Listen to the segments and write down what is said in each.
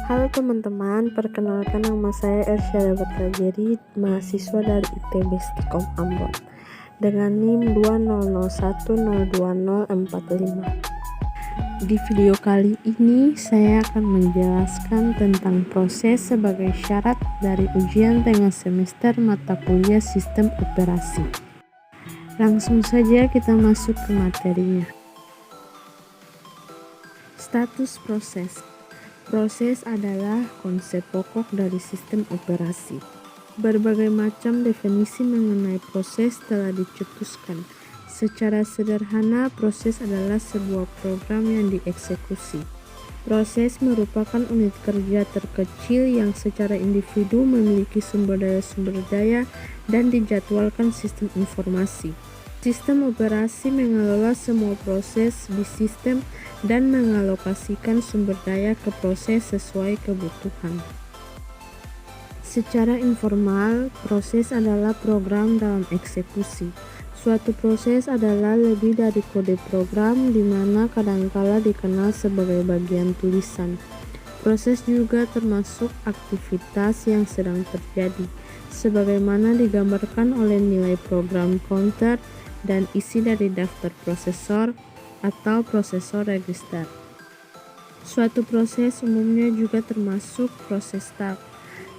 Halo teman-teman, perkenalkan nama saya Ersyada Batajeri, mahasiswa dari IPB Stikom Ambon dengan NIM 200102045. Di video kali ini saya akan menjelaskan tentang proses sebagai syarat dari ujian tengah semester mata kuliah sistem operasi. Langsung saja kita masuk ke materinya. Status proses. Proses adalah konsep pokok dari sistem operasi. Berbagai macam definisi mengenai proses telah dicetuskan. Secara sederhana, proses adalah sebuah program yang dieksekusi. Proses merupakan unit kerja terkecil yang secara individu memiliki sumber daya dan dijadwalkan sistem informasi. Sistem operasi mengelola semua proses di sistem dan mengalokasikan sumber daya ke proses sesuai kebutuhan. Secara informal, proses adalah program dalam eksekusi. Suatu proses adalah lebih dari kode program, di mana kadangkala dikenal sebagai bagian tulisan. Proses juga termasuk aktivitas yang sedang terjadi, sebagaimana digambarkan oleh nilai program counter dan isi dari daftar prosesor atau prosesor register. Suatu proses umumnya juga termasuk proses start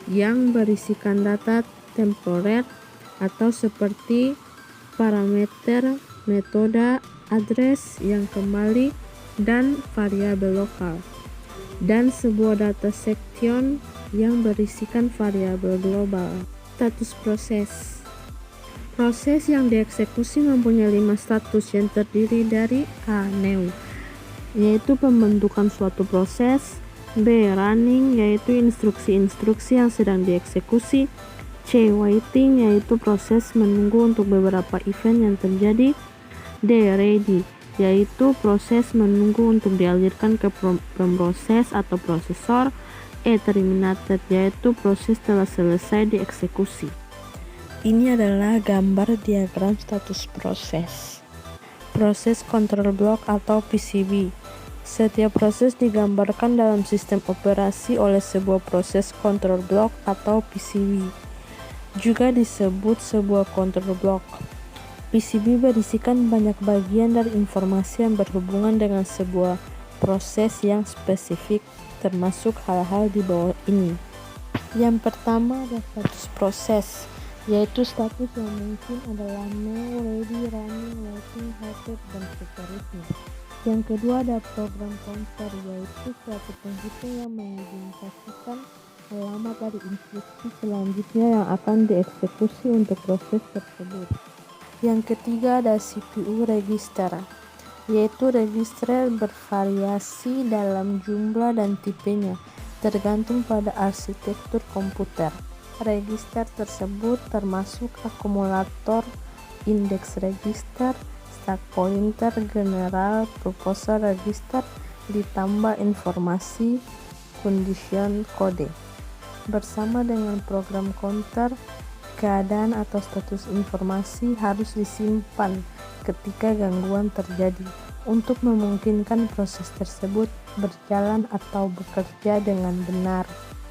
yang berisikan data temporer atau seperti parameter, metode, address yang kembali, dan variabel lokal, dan sebuah data section yang berisikan variabel global. Status proses. Proses yang dieksekusi mempunyai 5 status yang terdiri dari A. New, yaitu pembentukan suatu proses. B. Running, yaitu instruksi-instruksi yang sedang dieksekusi. C. Waiting, yaitu proses menunggu untuk beberapa event yang terjadi. D. Ready, yaitu proses menunggu untuk dialirkan ke pemroses atau prosesor. E. Terminated, yaitu proses telah selesai dieksekusi. Ini adalah gambar diagram status proses. Proses control block atau PCB. Setiap proses digambarkan dalam sistem operasi oleh sebuah proses control block atau PCB. Juga disebut sebuah control block. PCB berisikan banyak bagian dari informasi yang berhubungan dengan sebuah proses yang spesifik, termasuk hal-hal di bawah ini. Yang pertama adalah status proses, yaitu status yang mungkin adalah new, ready, running, waiting, halted, dan seterusnya. Yang kedua ada program counter, yaitu suatu penghitung yang mengindikasikan alamat dari instruksi selanjutnya yang akan dieksekusi untuk proses tersebut. Yang ketiga ada CPU register, yaitu register bervariasi dalam jumlah dan tipenya, tergantung pada arsitektur komputer. Register tersebut termasuk akumulator, indeks register, stack pointer, general purpose register, ditambah informasi condition kode. Bersama dengan program counter, keadaan atau status informasi harus disimpan ketika gangguan terjadi untuk memungkinkan proses tersebut berjalan atau bekerja dengan benar.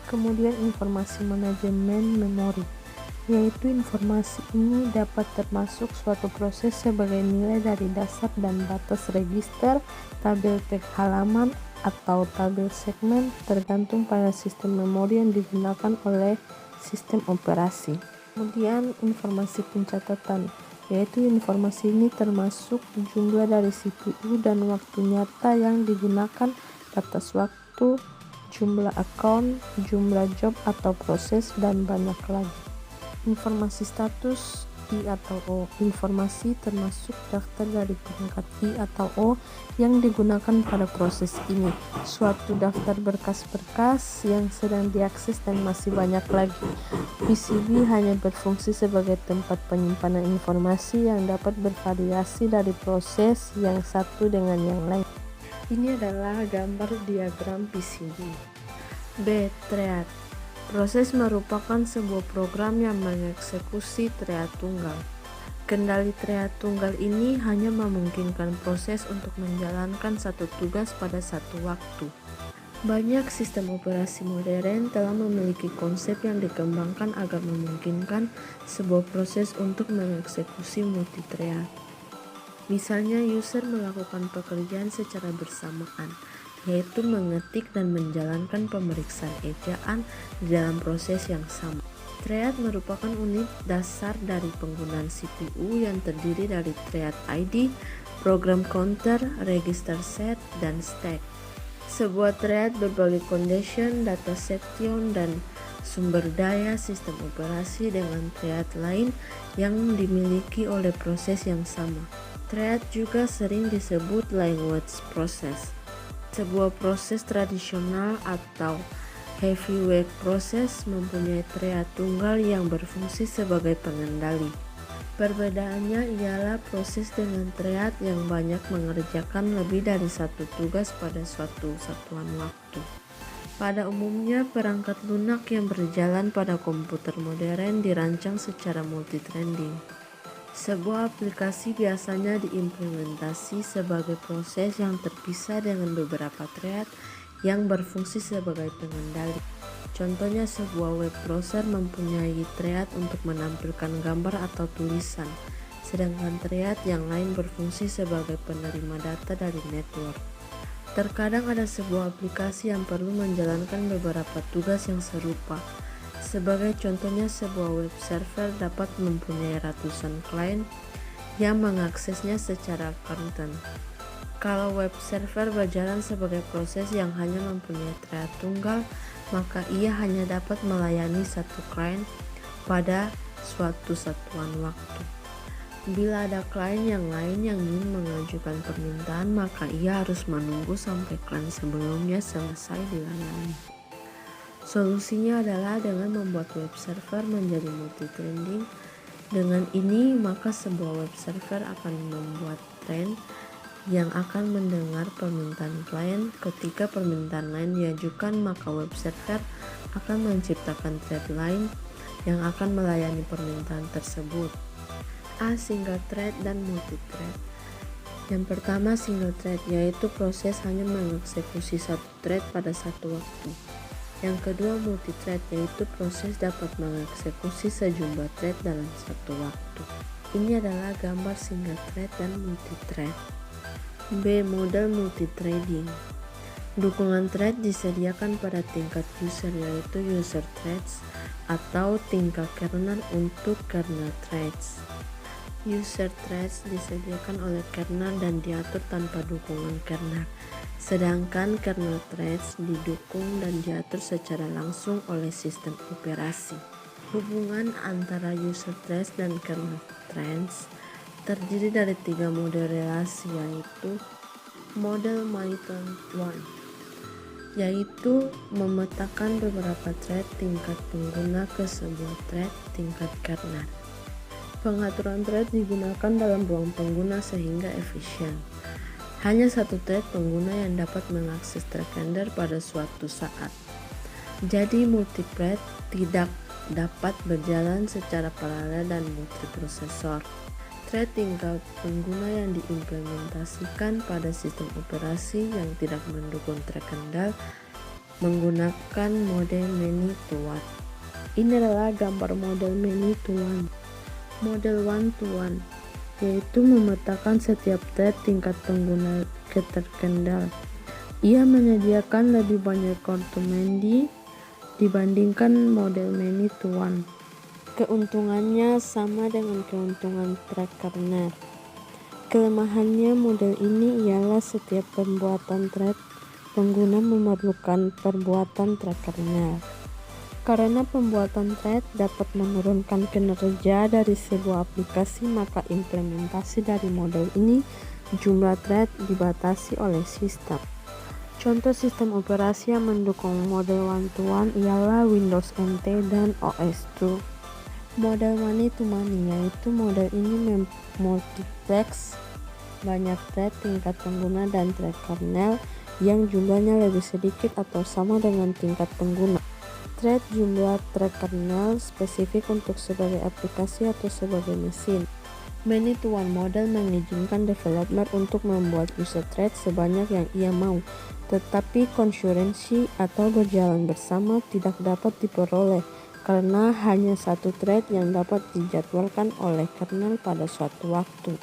Kemudian informasi manajemen memori, yaitu informasi ini dapat termasuk suatu proses sebagai nilai dari dasar dan batas register, tabel teks halaman, atau tabel segmen, tergantung pada sistem memori yang digunakan oleh sistem operasi. Kemudian informasi pencatatan, yaitu informasi ini termasuk jumlah dari CPU dan waktu nyata yang digunakan, batas waktu, jumlah account, jumlah job atau proses, dan banyak lagi. Informasi status I atau O. Informasi termasuk daftar dari perangkat I atau O yang digunakan pada proses ini, suatu daftar berkas-berkas yang sedang diakses, dan masih banyak lagi. PCB hanya berfungsi sebagai tempat penyimpanan informasi yang dapat bervariasi dari proses yang satu dengan yang lain. Ini adalah gambar diagram PCB. B. Thread. Proses merupakan sebuah program yang mengeksekusi thread tunggal. Kendali thread tunggal ini hanya memungkinkan proses untuk menjalankan satu tugas pada satu waktu. Banyak sistem operasi modern telah memiliki konsep yang dikembangkan agar memungkinkan sebuah proses untuk mengeksekusi multithread. Misalnya, user melakukan pekerjaan secara bersamaan, yaitu mengetik dan menjalankan pemeriksaan ejaan di dalam proses yang sama. Thread merupakan unit dasar dari penggunaan CPU yang terdiri dari thread ID, program counter, register set, dan stack. Sebuah thread berbagai condition, data section, dan sumber daya sistem operasi dengan thread lain yang dimiliki oleh proses yang sama. Thread juga sering disebut language process. Sebuah proses tradisional atau heavyweight process mempunyai thread tunggal yang berfungsi sebagai pengendali. Perbedaannya ialah proses dengan thread yang banyak mengerjakan lebih dari satu tugas pada suatu satuan waktu. Pada umumnya, perangkat lunak yang berjalan pada komputer modern dirancang secara multithreading. Sebuah aplikasi biasanya diimplementasi sebagai proses yang terpisah dengan beberapa thread yang berfungsi sebagai pengendali. Contohnya, sebuah web browser mempunyai thread untuk menampilkan gambar atau tulisan, sedangkan thread yang lain berfungsi sebagai penerima data dari network. Terkadang ada sebuah aplikasi yang perlu menjalankan beberapa tugas yang serupa. Sebagai contohnya, sebuah web server dapat mempunyai ratusan klien yang mengaksesnya secara konten. Kalau web server berjalan sebagai proses yang hanya mempunyai thread tunggal, maka ia hanya dapat melayani satu klien pada suatu satuan waktu. Bila ada klien yang lain yang ingin mengajukan permintaan, maka ia harus menunggu sampai klien sebelumnya selesai dilayani. Solusinya adalah dengan membuat web server menjadi multithreading. Dengan ini, maka sebuah web server akan membuat thread yang akan mendengar permintaan klien. Ketika permintaan lain diajukan, maka web server akan menciptakan thread lain yang akan melayani permintaan tersebut. A. Single thread dan multithread. Yang pertama, single thread, yaitu proses hanya mengeksekusi satu thread pada satu waktu. Yang kedua, multithread, yaitu proses dapat mengeksekusi sejumlah thread dalam satu waktu. Ini adalah gambar single thread dan multithread. B. Model multithreading. Dukungan thread disediakan pada tingkat user, yaitu user threads, atau tingkat kernel untuk kernel threads. User threads disediakan oleh kernel dan diatur tanpa dukungan kernel, sedangkan kernel threads didukung dan diatur secara langsung oleh sistem operasi. Hubungan antara user threads dan kernel threads terdiri dari 3 model relasi, yaitu model Mython-1, yaitu memetakan beberapa thread tingkat pengguna ke sebuah thread tingkat kernel. Pengaturan thread digunakan dalam ruang pengguna sehingga efisien. Hanya satu thread pengguna yang dapat mengakses thread handler pada suatu saat. Jadi multithread tidak dapat berjalan secara paralel dan multiprosesor. Thread tingkat pengguna yang diimplementasikan pada sistem operasi yang tidak mendukung thread handler menggunakan model many-to-one. Ini adalah gambar model many-to-one. Model one-to-one, yaitu memetakan setiap thread tingkat pengguna ke thread handler. Ia menyediakan lebih banyak kontumendi dibandingkan model many-to-one. Keuntungannya sama dengan keuntungan thread kernel. Kelemahannya model ini ialah setiap pembuatan thread pengguna memerlukan perbuatan thread kernel. Karena pembuatan thread dapat menurunkan kinerja dari sebuah aplikasi, maka implementasi dari model ini jumlah thread dibatasi oleh sistem. Contoh sistem operasi yang mendukung model one-to-one ialah Windows NT dan OS/2. Model many-to-many, yaitu model ini multiplex banyak thread tingkat pengguna dan thread kernel yang jumlahnya lebih sedikit atau sama dengan tingkat pengguna. Thread jumlah thread kernel spesifik untuk sebagai aplikasi atau sebagai mesin. Many-to-one model mengizinkan developer untuk membuat user thread sebanyak yang ia mau, Tetapi konkurensi atau berjalan bersama tidak dapat diperoleh karena hanya satu thread yang dapat dijadwalkan oleh kernel pada suatu waktu.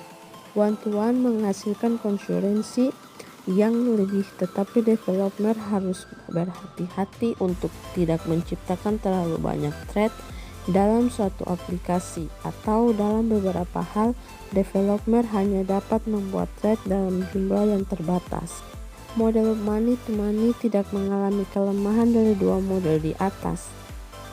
One-to-one menghasilkan konkurensi yang lebih, tetapi developer harus berhati-hati untuk tidak menciptakan terlalu banyak thread dalam suatu aplikasi, atau dalam beberapa hal, developer hanya dapat membuat thread dalam jumlah yang terbatas. Model money-to-money tidak mengalami kelemahan dari dua model di atas.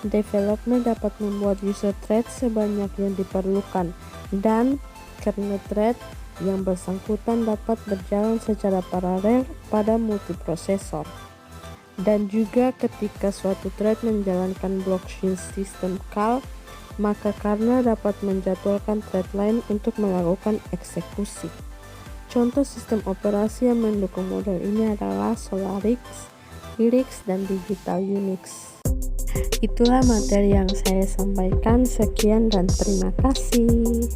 Developer dapat membuat user thread sebanyak yang diperlukan, dan kernel thread yang bersangkutan dapat berjalan secara paralel pada multiprosesor. Dan juga ketika suatu thread menjalankan blockchain system call, maka kernel dapat menjadwalkan thread lain untuk melakukan eksekusi. Contoh sistem operasi yang mendukung model ini adalah Solaris, Linux, dan Digital Unix. Itulah materi yang saya sampaikan. Sekian dan terima kasih.